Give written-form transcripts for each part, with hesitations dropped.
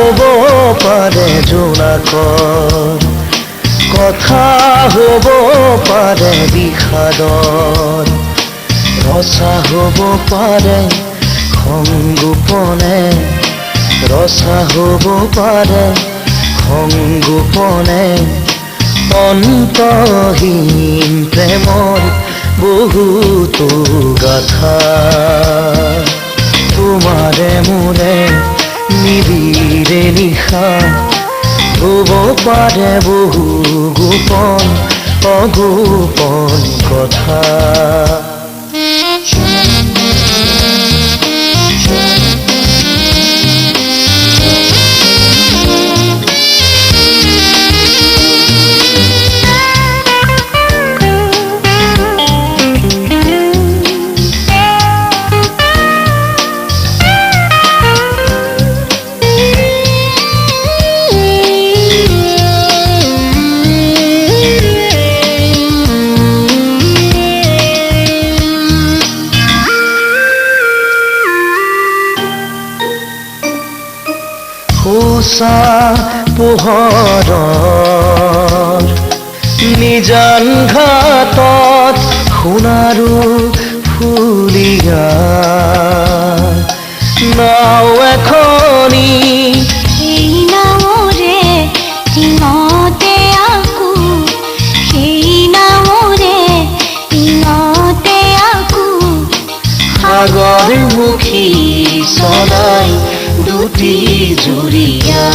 হ'ব পাৰে জোনাকৰ, কথা হ'ব পাৰে বিষাদৰ, ৰচা হ'ব পাৰে সংগোপনে, ৰচা হ'ব পাৰে সংগোপনে, অন্তহীন প্ৰেমৰ বহুতো গাথা, তোমাৰে মোৰে নিবিৰে নিশা হ'ব পাৰে বহু গোপন অগোপন কথা। উষা পোহৰৰ নিজান ঘাটত সোণাৰু ফুলিয়া নাও এখনি, সেই নাৱৰে টিঙতে আকো, সেই নাৱৰে টিঙতে আকো, সাগৰমুখী চলাই দুটি জুৰিয়া,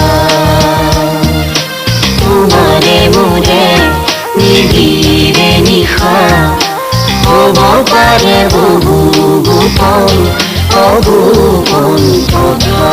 তোমাৰে মোৰে নিবিৰে নিশা হ'ব পাৰে বহু গোপন অগোপন কথা।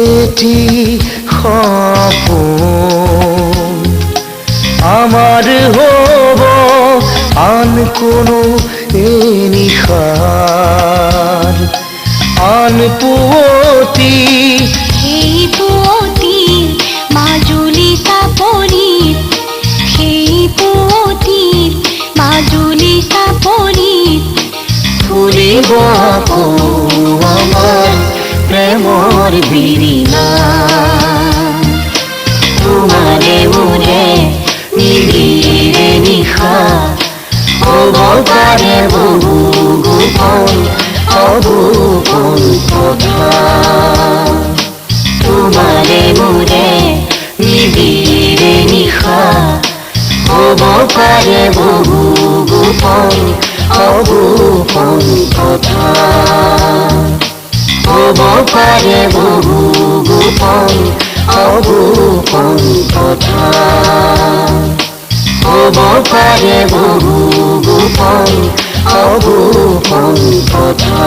এটি সপোন আমাৰ হ'ব আন কোনো নিশাৰ আন পুৱতি, সেই পুৱতি মাজুলী চাপৰিত, সেই পুৱতি মাজুলী চাপৰিত, ফুলিব আকৌ আমাৰ প্ৰেমৰ বিৰিণা, তোমাৰে মোৰে নিবিৰে নিশা হ'ব পাৰে বহু গোপন অগোপন কথা। তোমাৰে মোৰে নিবিৰে নিশা হ'ব পাৰে বহু গোপন অগোপন কথা, হ'ব পাৰে বহু গোপন অগোপন কথা, হ'ব পাৰে বহু গোপন অগোপন কথা।